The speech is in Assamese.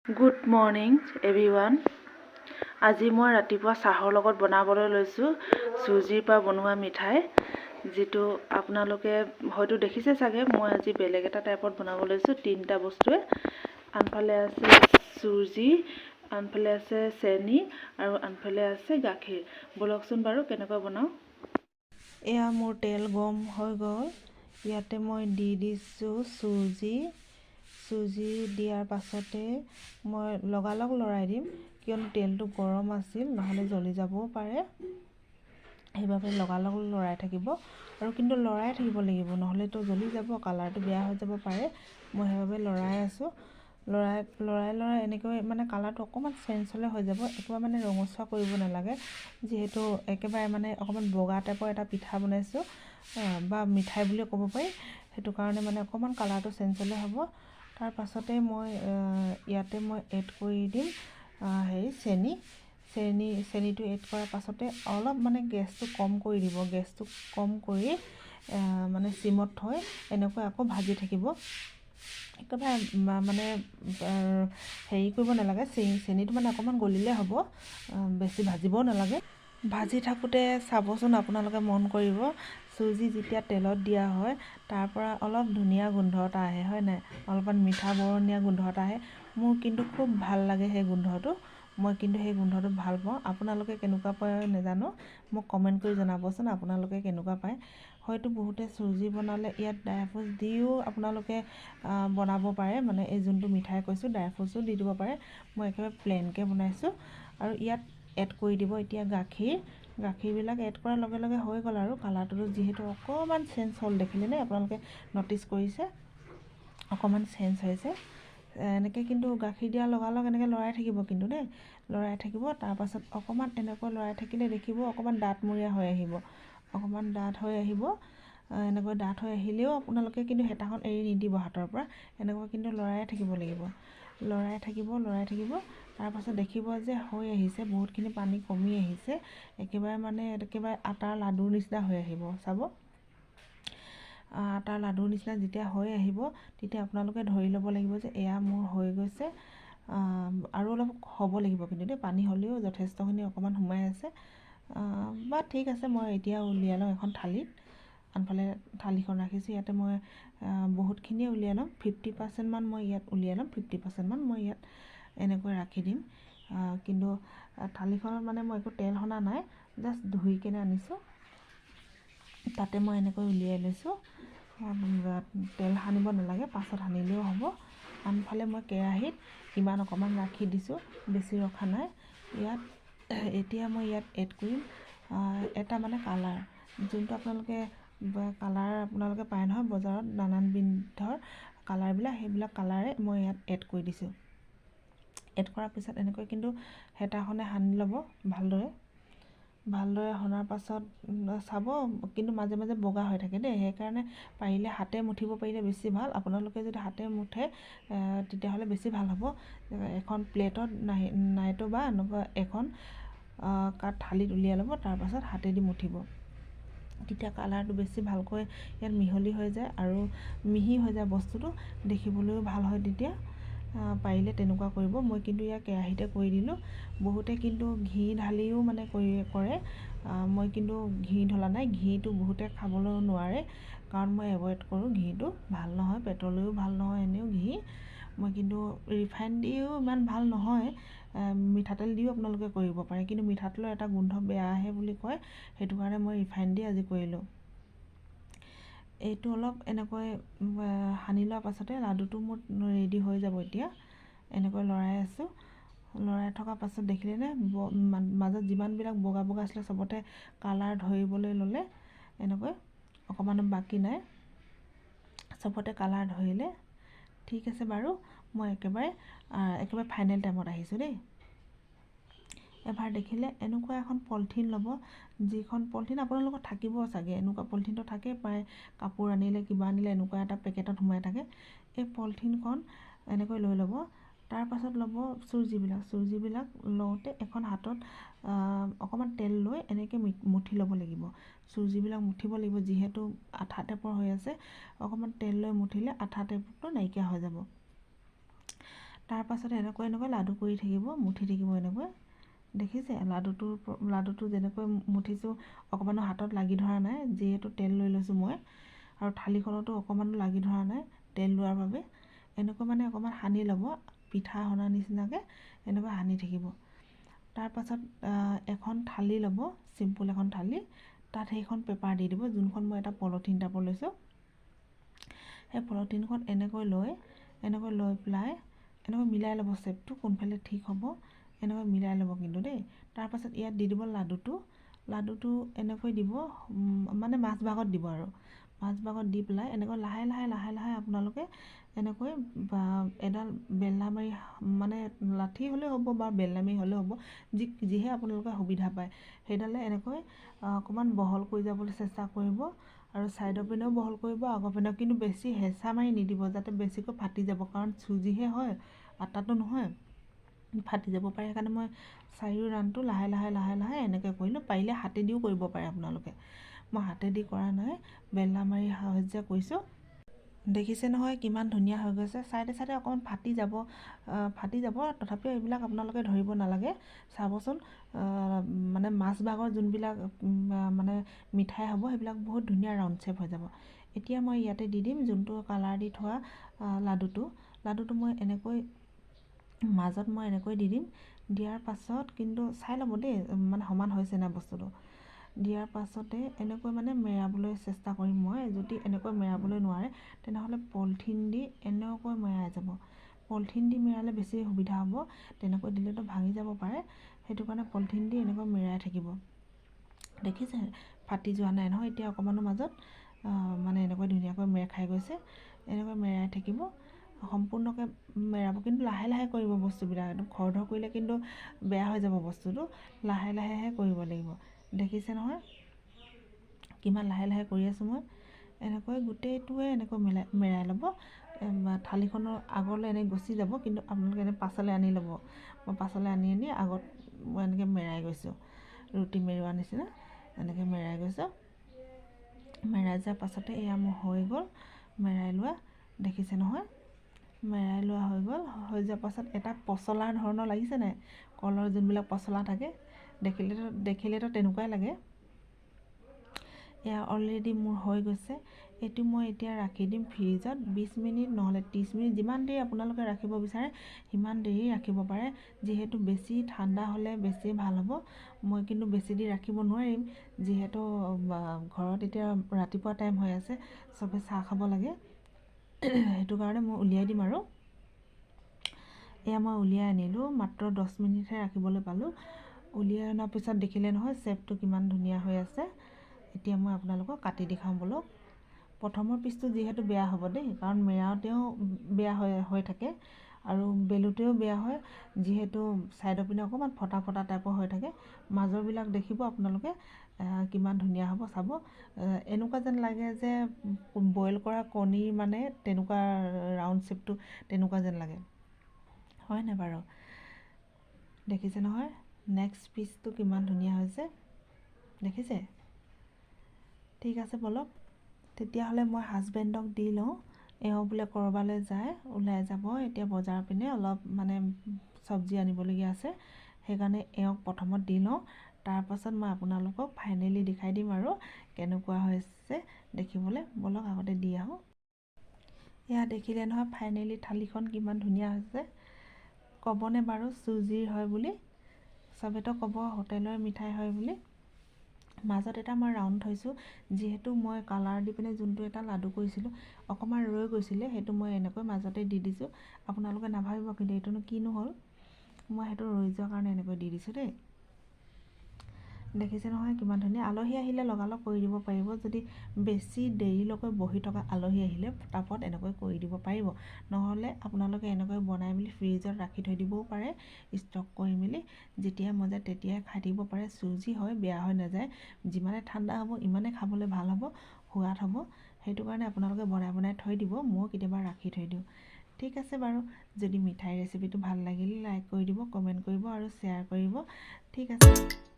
Good morning everyone. আজি মই ৰাতিপুৱা চাহৰ লগত বনাবলৈ লৈছোঁ চুজিৰ পৰা বনোৱা মিঠাই, যিটো আপোনালোকে হয়তো দেখিছে চাগে। মই আজি বেলেগ এটা টাইপত বনাব লৈছোঁ, তিনিটা বস্তুৱে। আনফালে আছে চুজি, আনফালে আছে চেনি আৰু আনফালে আছে গাখীৰ। ব'লকচোন বাৰু কেনেকৈ বনাওঁ। এয়া মোৰ তেল গৰম হৈ গ'ল। ইয়াতে মই দি দিছোঁ চুজি দিয়াৰ পাছতে মই লগালগ লৰাই দিম, কিয়নো তেলটো গৰম আছিল, নহ'লে জ্বলি যাবও পাৰে। সেইবাবে লগালগ লৰাই থাকিব, আৰু কিন্তু লৰাই থাকিব লাগিব, নহ'লেতো জ্বলি যাব, কালাৰটো বেয়া হৈ যাব পাৰে। মই সেইবাবে লৰাই আছোঁ। লৰাই এনেকৈ মানে কালাৰটো অকণমান চেঞ্জ হ'লে হৈ যাব। একেবাৰে মানে ৰঙচুৱা কৰিব নালাগে, যিহেতু একেবাৰে মানে অকণমান বগা টাইপৰ এটা পিঠা বনাইছোঁ, বা মিঠাই বুলিও ক'ব পাৰি। সেইটো কাৰণে মানে অকণমান কালাৰটো চেঞ্জ হ'লে হ'ব। তাৰ পাছতে মই ইয়াতে এড কৰি দিম চেনিটো এড কৰাৰ পাছতে অলপ মানে গেছটো কম কৰি দিব। গেছটো কম কৰি মানে চিমত থৈ এনেকৈ আকৌ ভাজি থাকিব। একেবাৰে মানে হেৰি কৰিব নালাগে, চেনিটো মানে অকণমান গলিলে হ'ব, বেছি ভাজিবও নালাগে। ভাজি থাকোঁতে চাবচোন, আপোনালোকে মন কৰিব, চুজি যেতিয়া তেলত দিয়া হয় তাৰ পৰা অলপ ধুনীয়া গোন্ধ এটা আহে, হয় নাই? অলপমান মিঠা বৰণীয়া গোন্ধ এটা আহে। মোৰ কিন্তু খুব ভাল লাগে সেই গোন্ধটো। মই কিন্তু সেই গোন্ধটো ভাল পাওঁ। আপোনালোকে কেনেকুৱা পায় নাজানো, মোক কমেণ্ট কৰি জনাবচোন আপোনালোকে কেনেকুৱা পায়। হয়তো বহুতে চুজি বনালে ইয়াত ড্ৰাই ফ্ৰুটছ দিও আপোনালোকে বনাব পাৰে। মানে এই যোনটো মিঠাই কৈছোঁ, ড্ৰাই ফ্ৰুটছো দি দিব পাৰে। মই একেবাৰে প্লেনকৈ বনাইছোঁ। আৰু ইয়াত এড কৰি দিব এতিয়া গাখীৰবিলাক এড কৰাৰ লগে লগে হৈ গ'ল। আৰু কালাৰটো যিহেতু অকণমান চেঞ্জ হ'ল, দেখিলেনে? আপোনালোকে ন'টিছ কৰিছে অকণমান চেঞ্জ হৈছে। এনেকৈ কিন্তু গাখীৰ দিয়া লগালগ এনেকৈ লৰাই থাকিব কিন্তু দেই, লৰাই থাকিব। তাৰপাছত অকণমান এনেকৈ লৰাই থাকিলে দেখিব অকণমান ডাঠমূৰীয়া হৈ আহিব, অকণমান ডাঠ হৈ আহিব। এনেকৈ ডাঠ হৈ আহিলেও আপোনালোকে কিন্তু হেতাখন এৰি নিদিব হাতৰ পৰা, এনেকৈ কিন্তু লৰাই থাকিব লাগিব। লৰাই থাকিব। তাৰপাছত দেখিব যে হৈ আহিছে, বহুতখিনি পানী কমি আহিছে। একেবাৰে আটাৰ লাডুৰ নিচিনা হৈ আহিব, চাব। আটাৰ লাডুৰ নিচিনা যেতিয়া হৈ আহিব, তেতিয়া আপোনালোকে ধৰি ল'ব লাগিব যে এয়া মোৰ হৈ গৈছে। আৰু অলপ হ'ব লাগিব কিন্তু দেই, পানী হ'লেও যথেষ্টখিনি অকণমান সোমাই আছে। বা ঠিক আছে, মই এতিয়া উলিয়াই লওঁ এখন থালিত। আনফালে থালিখন ৰাখিছোঁ। ইয়াতে মই বহুতখিনিয়ে উলিয়াই ল'ম। 50% মান মই ইয়াত উলিয়াই ল'ম, 50% মান মই ইয়াত এনেকৈ ৰাখি দিম। কিন্তু থালিখনত মানে মই একো তেল সনা নাই, জাষ্ট ধুই কেনে আনিছোঁ। তাতে মই এনেকৈ উলিয়াই লৈছোঁ। তেল সানিব নালাগে, পাছত সানিলেও হ'ব। আনফালে মই কেৰাহীত ইমান অকণমান ৰাখি দিছোঁ, বেছি ৰখা নাই। এতিয়া মই ইয়াত এড কৰিম এটা মানে কালাৰ, যোনটো আপোনালোকে পায় নহয় বজাৰত, নানান বিধৰ কালাৰবিলাক। সেইবিলাক কালাৰে মই ইয়াত এড কৰি দিছোঁ। এড কৰাৰ পিছত এনেকৈ কিন্তু হেতাখনে সানি ল'ব ভালদৰে সনাৰ পাছত চাব, কিন্তু মাজে মাজে বগা হৈ থাকে দেই। সেইকাৰণে পাৰিলে হাতে মুঠিব পাৰিলে বেছি ভাল। আপোনালোকে যদি হাতে মুঠে তেতিয়াহ'লে বেছি ভাল হ'ব। এখন প্লেটত নাইতো বা এনেকুৱা এখন থালিত উলিয়াই ল'ব, তাৰপাছত হাতেদি মুঠিব। তেতিয়া কালাৰটো বেছি ভালকৈ ইয়াত মিহলি হৈ যায় আৰু মিহি হৈ যায় বস্তুটো, দেখিবলৈও ভাল হয়। তেতিয়া পাৰিলে তেনেকুৱা কৰিব। মই কিন্তু ইয়াৰ কেৰাহীতে কৰি দিলোঁ। বহুতে কিন্তু ঘি ঢালিও মানে কৰে। মই কিন্তু ঘি ঢলা নাই। ঘিটো বহুতে খাবলৈ নোৱাৰে, কাৰণ মই এভইড কৰোঁ। ঘিটো ভাল নহয়, পেটলৈও ভাল নহয় এনেও ঘি। মই কিন্তু ৰিফাইন দিও ইমান ভাল নহয়। মিঠাতেল দিও আপোনালোকে কৰিব পাৰে, কিন্তু মিঠাতেলৰ এটা গোন্ধ বেয়া আহে বুলি কয়। সেইটো কাৰণে মই ৰিফাইন দি আজি কৰিলোঁ। এইটো অলপ এনেকৈ সানি লোৱাৰ পাছতে লাডুটো মোৰ ৰেডি হৈ যাব। এতিয়া এনেকৈ লৰাই আছোঁ। লৰাই থকাৰ পাছত দেখিলেনে, মাজত যিমানবিলাক বগা আছিলে চবতে কালাৰ ধৰিবলৈ ল'লে। এনেকৈ অকণমানো বাকী নাই, চবতে কালাৰ ধৰিলে। ঠিক আছে বাৰু, মই একেবাৰে ফাইনেল টাইমত আহিছোঁ দেই। এবাৰ দেখিলে এনেকুৱা এখন পলিথিন ল'ব, যিখন পলিথিন আপোনালোকৰ থাকিব চাগে। এনেকুৱা পলিথিনটো থাকে প্ৰায়, কাপোৰ আনিলে কিবা আনিলে এনেকুৱা এটা পেকেটত সোমাই থাকে। এই পলিথিনখন এনেকৈ লৈ ল'ব। তাৰপাছত ল'ব চুজিবিলাক লওঁতে এখন হাতত অকণমান তেল লৈ এনেকৈ মুঠি ল'ব লাগিব। চুজিবিলাক মুঠিব লাগিব, যিহেতু আঠা টাইপৰ হৈ আছে। অকণমান তেল লৈ মুঠিলে আঠা টাইপটো নাইকিয়া হৈ যাব। তাৰ পাছতে এনেকৈ লাডু কৰি থাকিব, মুঠি থাকিব এনেকৈ। দেখিছে লাডুটো যেনেকৈ মুঠিছোঁ অকণমানো হাতত লাগি ধৰা নাই, যিহেতু তেল লৈ লৈছোঁ মই, আৰু থালিখনতো অকণমানো লাগি ধৰা নাই তেল লোৱাৰ বাবে। এনেকৈ মানে অকণমান সানি ল'ব, পিঠা সনাৰ নিচিনাকৈ এনেকৈ সানি থাকিব। তাৰ পাছত এখন থালি ল'ব, চিম্পুল এখন থালি, তাত সেইখন পেপাৰ দি দিব, যোনখন মই এটা পলিথিন টাইপৰ লৈছোঁ। সেই পলিথিনখন এনেকৈ লৈ পেলাই এনেকৈ মিলাই ল'ব, শ্বেপটো কোনফালে ঠিক হ'ব এনেকৈ মিলাই ল'ব কিন্তু দেই। তাৰপাছত ইয়াত দি দিব লাডুটো এনেকৈ দিব, মানে মাজভাগত দিব, আৰু মাজভাগত দি পেলাই এনেকৈ লাহে লাহে আপোনালোকে এনেকৈ এডাল বেলনা মাৰি, মানে লাঠি হ'লেও হ'ব বা বেলনা মাৰি হ'লেও হ'ব, যিহে আপোনালোকে সুবিধা পায় সেইডালে এনেকৈ অকণমান বহল কৰি যাবলৈ চেষ্টা কৰিব, আৰু ছাইডৰ পিনেও বহল কৰিব, আগৰ পিনেও। কিন্তু বেছি হেঁচা মাৰি নিদিব, যাতে বেছিকৈ ফাটি যাব, কাৰণ চুজিহে হয়, আটাটো নহয়, ফাটি যাব পাৰে। সেইকাৰণে মই চাৰিও ৰানটো লাহে লাহে এনেকৈ কৰিলোঁ। পাৰিলে হাতেদিও কৰিব পাৰে আপোনালোকে, মই হাতেদি কৰা নাই, বেলনা মাৰি সাহায্য কৰিছোঁ। দেখিছে নহয় কিমান ধুনীয়া হৈ গৈছে। চাইডে অকণমান ফাটি যাব, তথাপিও এইবিলাক আপোনালোকে ধৰিব নালাগে। চাবচোন মানে মাজভাগৰ যোনবিলাক মানে মিঠাই হ'ব সেইবিলাক বহুত ধুনীয়া ৰাউণ্ড শ্বেপ হৈ যাব। এতিয়া মই ইয়াতে দি দিম যোনটো কালাৰ দি থোৱা লাডুটো মই এনেকৈ মাজত এনেকৈ দি দিম। দিয়াৰ পাছত কিন্তু চাই ল'ব দেই, মানে সমান হৈছে নাই বস্তুটো। দিয়াৰ পাছতে এনেকৈ মানে মেৰাবলৈ চেষ্টা কৰিম মই। যদি এনেকৈ মেৰাবলৈ নোৱাৰে তেনেহ'লে পলিথিন দি এনেকৈ মেৰাই যাব। পলিথিন দি মেৰালে বেছি সুবিধা হ'ব, তেনেকৈ দিলেতো ভাঙি যাব পাৰে, সেইটো কাৰণে পলিথিন দি এনেকৈ মেৰাই থাকিব। দেখিছে ফাটি যোৱা নাই নহয়, এতিয়া অকণমানো মাজত মানে এনেকৈ ধুনীয়াকৈ মেৰ খাই গৈছে। এনেকৈ মেৰাই থাকিব, সম্পূৰ্ণকৈ মেৰাব, কিন্তু লাহে লাহে কৰিব বস্তুবিলাক। একদম খৰধৰ কৰিলে কিন্তু বেয়া হৈ যাব বস্তুটো, লাহে লাহেহে কৰিব লাগিব। দেখিছে নহয় কিমান লাহে লাহে কৰি আছোঁ মই। এনেকৈ গোটেইটোৱে এনেকৈ মেৰাই ল'ব। থালিখনৰ আগলৈ এনেকৈ গুচি যাব, কিন্তু আপোনালোকে এনেকৈ পাছলৈ আনি ল'ব। মই পাছলৈ আনি আগত মই এনেকৈ মেৰাই গৈছোঁ, ৰুটি মেৰুৱা নিচিনা এনেকৈ মেৰাই গৈছোঁ। মেৰাই যোৱাৰ পাছতে এয়া মোৰ হৈ গ'ল মেৰাই লোৱা। দেখিছে নহয় মেৰাই লোৱা হৈ গ'ল। হৈ যোৱাৰ পাছত এটা পচলা ধৰণৰ লাগিছে নাই, কলৰ যোনবিলাক পচলা থাকে, দেখিলেতো তেনেকুৱাই লাগে। এয়া অলৰেডি মোৰ হৈ গৈছে। এইটো মই এতিয়া ৰাখি দিম ফ্ৰিজত 20 মিনিট নহ'লে 30 মিনিট, যিমান দেৰি আপোনালোকে ৰাখিব বিচাৰে সিমান দেৰি ৰাখিব পাৰে। যিহেতু বেছি ঠাণ্ডা হ'লে বেছি ভাল হ'ব। মই কিন্তু বেছি দেৰি ৰাখিব নোৱাৰিম, যিহেতু ঘৰত এতিয়া ৰাতিপুৱা টাইম হৈ আছে, চবে চাহ খাব লাগে, সেইটো কাৰণে মই উলিয়াই দিম। আৰু এয়া মই উলিয়াই আনিলোঁ, মাত্ৰ 10 মিনিটহে ৰাখিবলৈ পালোঁ। উলিয়াই অনাৰ পিছত দেখিলে নহয় শ্বেপটো কিমান ধুনীয়া হৈ আছে। এতিয়া মই আপোনালোকক কাটি দেখাওঁ বলক। প্ৰথমৰ পিচটো যিহেতু বেয়া হ'ব দেই, কাৰণ মেৰাওতেও বেয়া হৈ থাকে আৰু বেলোতেও বেয়া হয়, যিহেতু ছাইডৰ পিনে অকণমান ফটা টাইপৰ হৈ থাকে। মাজৰবিলাক দেখিব আপোনালোকে কিমান ধুনীয়া হ'ব চাব। এনেকুৱা যেন লাগে যে বইল কৰা কণীৰ মানে তেনেকুৱা ৰাউণ্ড শ্বেপটো তেনেকুৱা যেন লাগে, হয়নে বাৰু? দেখিছে নহয় নেক্সট পিচটো কিমান ধুনীয়া হৈছে, দেখিছে? ঠিক আছে বলক, তেতিয়াহ'লে মই হাজবেণ্ডক দি লওঁ। এওঁ বোলে ক'ৰবালৈ যায়, ওলাই যাব এতিয়া বজাৰৰ পিনে, অলপ মানে চব্জি আনিবলগীয়া আছে, সেইকাৰণে এওঁক প্ৰথমত দি লওঁ। তাৰপাছত মই আপোনালোকক ফাইনেলি দেখাই দিম আৰু কেনেকুৱা হৈছে দেখিবলৈ। বলক আগতে দি আহোঁ। এয়া দেখিলে নহয় ফাইনেলি থালিখন কিমান ধুনীয়া হৈছে। ক'বনে বাৰু চুজিৰ হয় বুলি? চবেতো ক'ব হোটেলৰ মিঠাই হয় বুলি। মাজত এটা মই ৰাউণ্ড থৈছোঁ, যিহেতু মই কালাৰ দি পিনে যোনটো এটা লাডু কৰিছিলোঁ অকণমান ৰৈ গৈছিলে, সেইটো মই এনেকৈ মাজতে দি দিছোঁ। আপোনালোকে নাভাবিব কিন্তু এইটোনো কিনো হ'ল, মই সেইটো ৰৈ যোৱাৰ কাৰণে এনেকৈ দি দিছোঁ দেই। দেখিছে নহয় কিমান ধুনীয়া। আলহী আহিলে লগালগ কৰি দিব পাৰিব। যদি বেছি দেৰিলৈকে বহি থকা আলহী আহিলে তাপত এনেকৈ কৰি দিব পাৰিব। নহ'লে আপোনালোকে এনেকৈ বনাই মেলি ফ্ৰিজত ৰাখি থৈ দিবও পাৰে, ষ্টক কৰি মেলি, যেতিয়াই মন যায় তেতিয়াই খাই থাকিব পাৰে। চুজি হয়, বেয়া হৈ নাযায়। যিমানে ঠাণ্ডা হ'ব ইমানে খাবলৈ ভাল হ'ব, সোৱাদ হ'ব। সেইটো কাৰণে আপোনালোকে বনাই থৈ দিব। ময়ো কেতিয়াবা ৰাখি থৈ দিওঁ। ঠিক আছে বাৰু, যদি মিঠাই ৰেচিপিটো ভাল লাগিলে লাইক কৰি দিব, কমেণ্ট কৰিব আৰু শ্বেয়াৰ কৰিব। ঠিক আছে।